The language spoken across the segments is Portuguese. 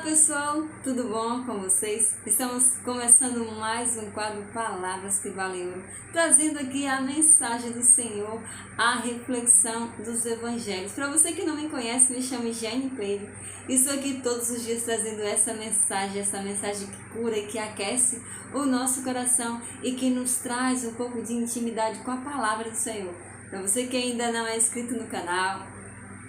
Pessoal, tudo bom com vocês? Estamos começando mais um quadro Palavras que Valem Ouro, trazendo aqui a mensagem do Senhor, a reflexão dos evangelhos. Para você que não me conhece, me chamo Jane Cleide. Estou aqui todos os dias trazendo essa mensagem que cura e que aquece o nosso coração e que nos traz um pouco de intimidade com a palavra do Senhor. Para você que ainda não é inscrito no canal,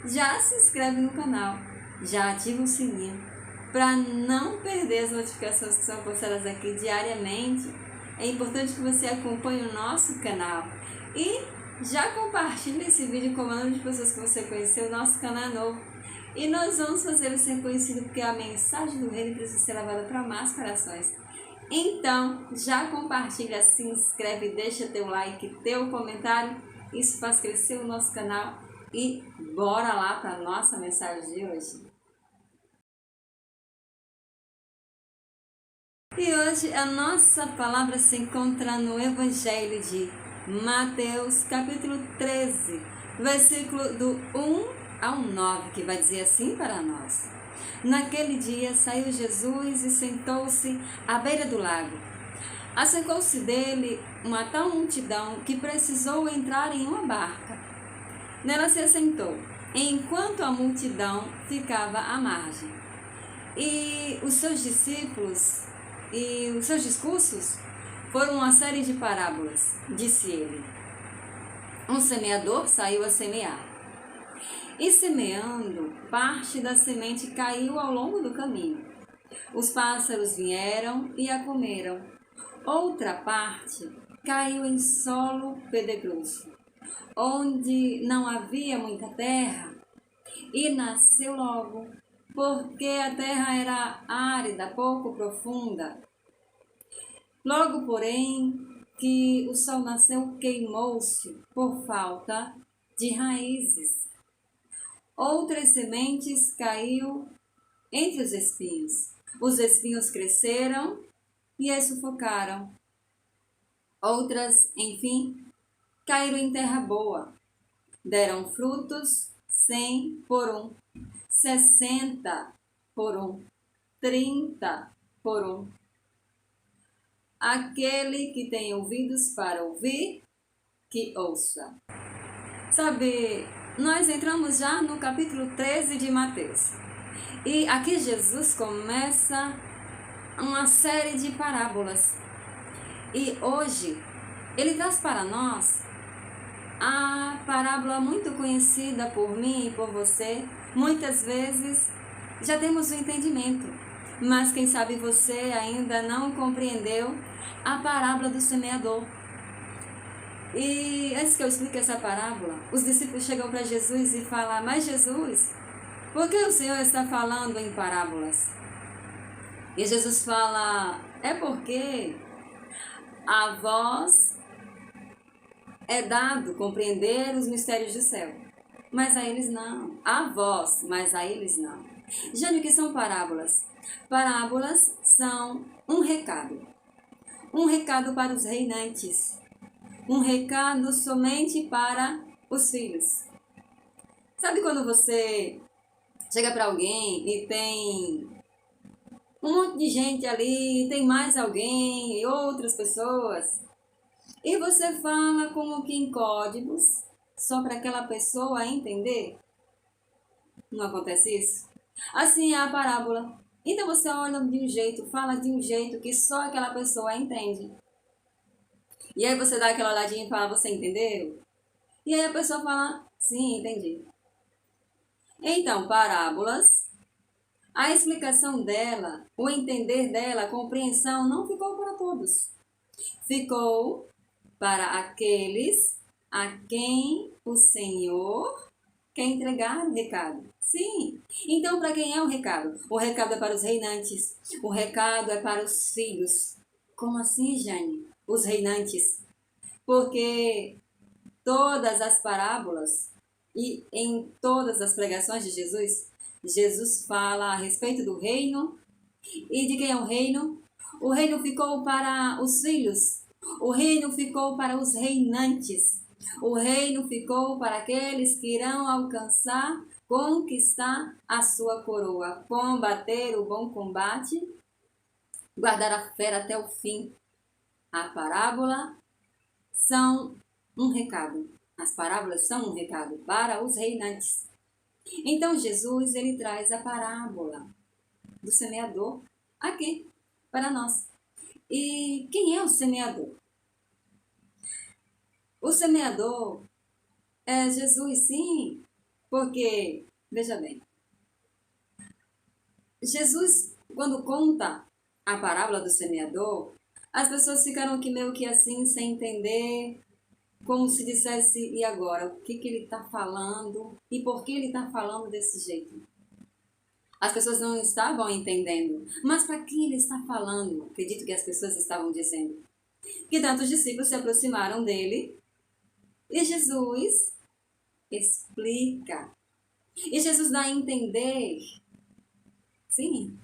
já se inscreve no canal, já ativa o sininho para não perder as notificações que são postadas aqui diariamente. É importante que você acompanhe o nosso canal e já compartilhe esse vídeo com o número de pessoas que você conheceu. O nosso canal é novo e nós vamos fazer ele ser conhecido, porque a mensagem do reino precisa ser levada para mais corações. Então, já compartilha, se inscreve, deixa teu like, teu comentário. Isso faz crescer o nosso canal e bora lá para a nossa mensagem de hoje. E hoje a nossa palavra se encontra no Evangelho de Mateus, capítulo 13, versículo do 1 ao 9, que vai dizer assim para nós: Naquele dia saiu Jesus e sentou-se à beira do lago. Acercou-se dele uma tal multidão que precisou entrar em uma barca. Nela se assentou, enquanto a multidão ficava à margem. E os seus discursos foram uma série de parábolas. Disse ele: Um semeador saiu a semear. E semeando, parte da semente caiu ao longo do caminho. Os pássaros vieram e a comeram. Outra parte caiu em solo pedregoso, onde não havia muita terra, e nasceu logo, porque a terra era árida, pouco profunda. Logo, porém, que o sol nasceu, queimou-se por falta de raízes. Outras sementes caiu entre os espinhos. Os espinhos cresceram e as sufocaram. Outras, enfim, caíram em terra boa. Deram frutos 100 por 1, 60 por 1, 30 por 1. Aquele que tem ouvidos para ouvir, que ouça. Sabe, nós entramos já no capítulo 13 de Mateus. E aqui Jesus começa uma série de parábolas. E hoje ele traz para nós a parábola muito conhecida por mim e por você. Muitas vezes já temos o entendimento, mas quem sabe você ainda não compreendeu a parábola do semeador. E antes que eu explique essa parábola, os discípulos chegam para Jesus e falam: Mas Jesus, por que o Senhor está falando em parábolas? E Jesus fala: É porque a vós é dado compreender os mistérios do céu, mas a eles não. A vós, mas a eles não. Jane, o que são parábolas? Parábolas são um recado para os reinantes, um recado somente para os filhos. Sabe quando você chega para alguém e tem um monte de gente ali, tem mais alguém e outras pessoas, e você fala como que em códigos, só para aquela pessoa entender? Não acontece isso? Assim é a parábola. Então você olha de um jeito, fala de um jeito que só aquela pessoa entende. E aí você dá aquela olhadinha e fala: Você entendeu? E aí a pessoa fala: Sim, entendi. Então, parábolas, a explicação dela, o entender dela, a compreensão não ficou para todos. Ficou para aqueles a quem o Senhor quer entregar o recado. Sim. Então, para quem é o recado? O recado é para os reinantes. O recado é para os filhos. Como assim, Jane? Os reinantes? Porque todas as parábolas e em todas as pregações de Jesus, Jesus fala a respeito do reino. E de quem é o reino? O reino ficou para os filhos. O reino ficou para os reinantes. O reino ficou para aqueles que irão alcançar conquistar a sua coroa, combater o bom combate, guardar a fé até o fim. A parábola são um recado. As parábolas são um recado para os reinantes. Então Jesus, ele traz a parábola do semeador aqui para nós. E quem é o semeador? O semeador é Jesus, sim, porque, veja bem, Jesus, quando conta a parábola do semeador, as pessoas ficaram aqui meio que assim, sem entender, como se dissesse, e agora? O que ele está falando? E por que ele está falando desse jeito? As pessoas não estavam entendendo. Mas para quem ele está falando? Acredito que as pessoas estavam dizendo. Que tantos discípulos se aproximaram dele e Jesus explica. E Jesus dá a entender. Sim.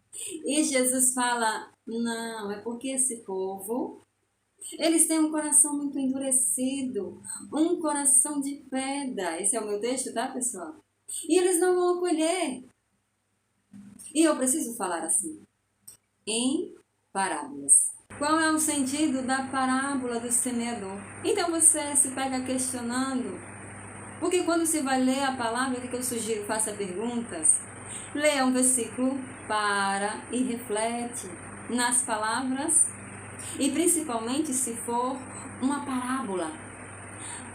E Jesus fala, não, é porque esse povo, eles têm um coração muito endurecido, um coração de pedra. Esse é o meu texto, tá, pessoal? E eles não vão acolher. E eu preciso falar assim, em parábolas. Qual é o sentido da parábola do semeador? Então você se pega questionando, porque quando você vai ler a palavra, o que eu sugiro? Faça perguntas. Leia um versículo, para e reflete nas palavras, e principalmente se for uma parábola.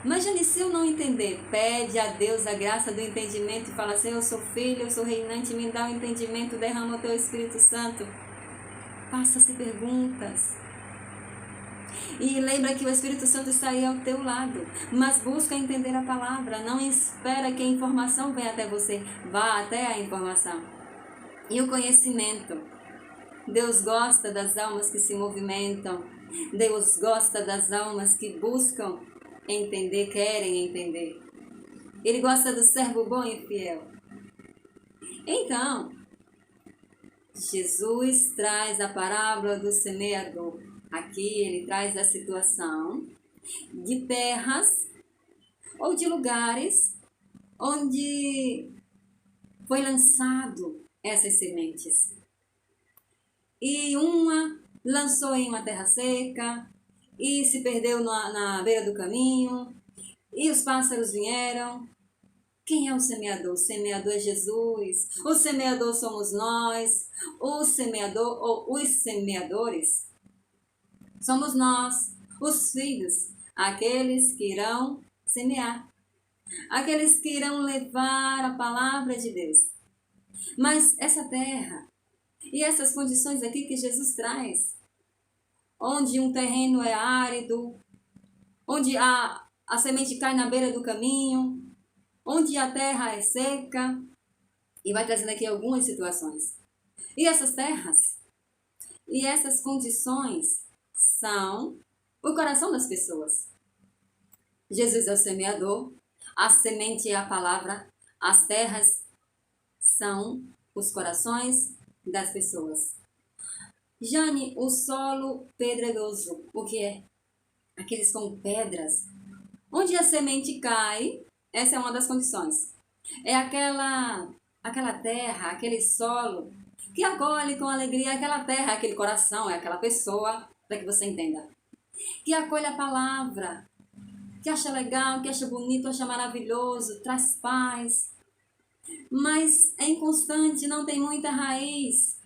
Imagine se eu não entender, pede a Deus a graça do entendimento e fala assim, eu sou filho, eu sou reinante, me dá o entendimento, derrama o teu Espírito Santo. Faça-se perguntas. E lembra que o Espírito Santo está aí ao teu lado, mas busca entender a palavra, não espera que a informação venha até você, vá até a informação. E o conhecimento. Deus gosta das almas que se movimentam, Deus gosta das almas que buscam entender, querem entender. Ele gosta do servo bom e fiel. Então, Jesus traz a parábola do semeador. Aqui ele traz a situação de terras ou de lugares onde foi lançado essas sementes. E uma lançou em uma terra seca e se perdeu na beira do caminho e os pássaros vieram. Quem é o semeador? O semeador é Jesus. O semeador somos nós. O semeador ou os semeadores somos nós, os filhos, aqueles que irão semear, aqueles que irão levar a palavra de Deus. Mas essa terra e essas condições aqui que Jesus traz, onde um terreno é árido, onde a semente cai na beira do caminho, onde a terra é seca, e vai trazendo aqui algumas situações. E essas terras e essas condições são o coração das pessoas. Jesus é o semeador, a semente é a palavra, as terras são os corações das pessoas. Jane, o solo pedregoso, o que é? Aqueles com pedras. Onde a semente cai, essa é uma das condições. É aquela terra, aquele solo que acolhe com alegria, aquela terra, aquele coração, é aquela pessoa, para que você entenda, que acolhe a palavra, que acha legal, que acha bonito, acha maravilhoso, traz paz, mas é inconstante, não tem muita raiz,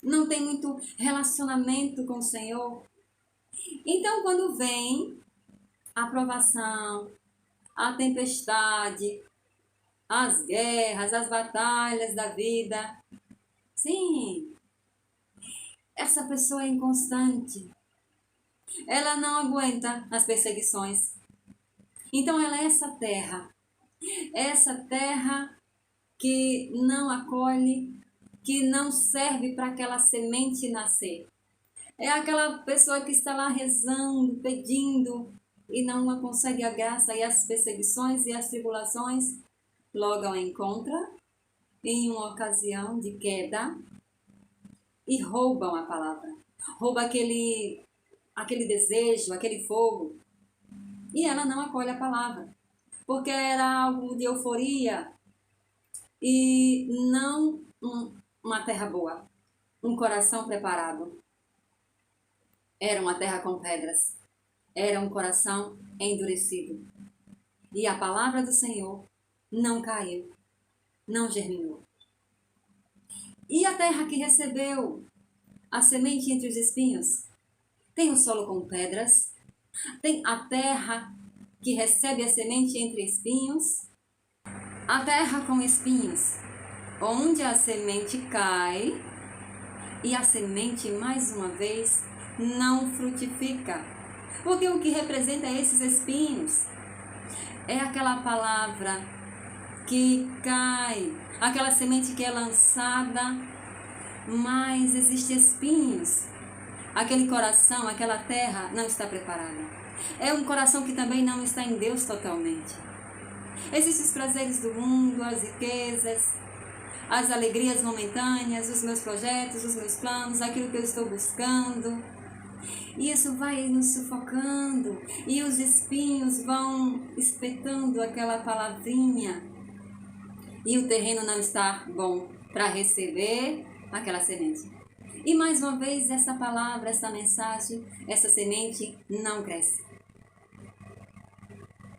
não tem muito relacionamento com o Senhor. Então, quando vem a provação, a tempestade, as guerras, as batalhas da vida, sim, essa pessoa é inconstante. Ela não aguenta as perseguições. Então ela é essa terra que não acolhe, que não serve para aquela semente nascer. É aquela pessoa que está lá rezando, pedindo e não consegue a graça, e as perseguições e as tribulações logo a encontra em uma ocasião de queda e roubam a palavra, rouba aquele desejo, aquele fogo, e ela não acolhe a palavra, porque era algo de euforia, e não uma terra boa, um coração preparado. Era uma terra com pedras, era um coração endurecido. E a palavra do Senhor não caiu, não germinou. E a terra que recebeu a semente entre os espinhos? Tem o solo com pedras, tem a terra que recebe a semente entre espinhos, a terra com espinhos, onde a semente cai e a semente, mais uma vez, não frutifica. Porque o que representa esses espinhos é aquela palavra que cai, aquela semente que é lançada, mas existem espinhos. Aquele coração, aquela terra não está preparada. É um coração que também não está em Deus totalmente. Existem os prazeres do mundo, as riquezas, as alegrias momentâneas, os meus projetos, os meus planos, aquilo que eu estou buscando. E isso vai nos sufocando e os espinhos vão espetando aquela palavrinha. E o terreno não está bom para receber aquela semente. E mais uma vez essa palavra, essa mensagem, essa semente não cresce.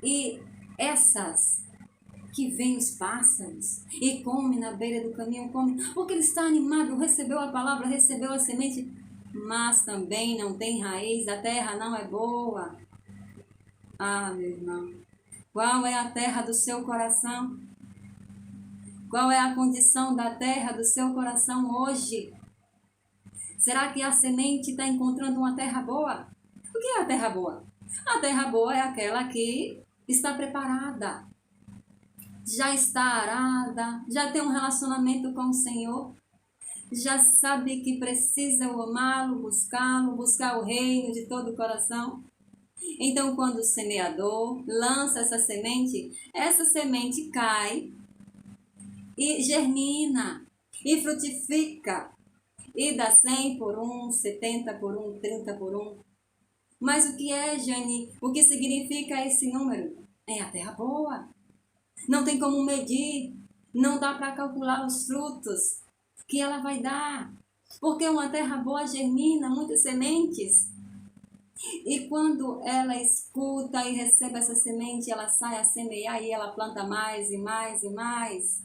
E essas que vêm os pássaros e comem na beira do caminho, comem, porque ele está animado, recebeu a palavra, recebeu a semente, mas também não tem raiz, a terra não é boa. Ah, meu irmão, qual é a terra do seu coração? Qual é a condição da terra do seu coração hoje? Será que a semente está encontrando uma terra boa? O que é a terra boa? A terra boa é aquela que está preparada, já está arada, já tem um relacionamento com o Senhor, já sabe que precisa o amá-lo, buscá-lo, buscar o reino de todo o coração. Então, quando o semeador lança essa semente cai e germina e frutifica e dá 100 por 1, 70 por 1, 30 por 1. Mas o que é, Jane? O que significa esse número? É a terra boa. Não tem como medir, não dá para calcular os frutos que ela vai dar. Porque uma terra boa germina muitas sementes. E quando ela escuta e recebe essa semente, ela sai a semear e ela planta mais e mais e mais.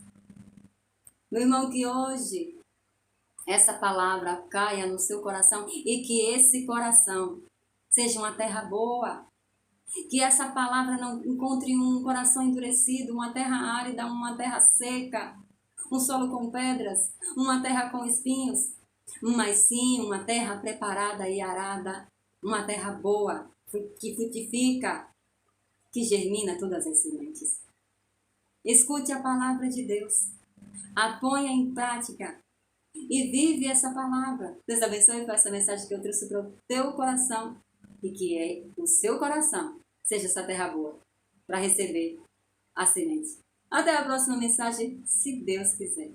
Meu irmão, que hoje essa palavra caia no seu coração e que esse coração seja uma terra boa. Que essa palavra não encontre um coração endurecido, uma terra árida, uma terra seca, um solo com pedras, uma terra com espinhos, mas sim uma terra preparada e arada, uma terra boa, que frutifica, que germina todas as sementes. Escute a palavra de Deus, a ponha em prática e vive essa palavra. Deus abençoe com essa mensagem que eu trouxe para o teu coração e que é o seu coração seja essa terra boa para receber a semente. Até a próxima mensagem, se Deus quiser.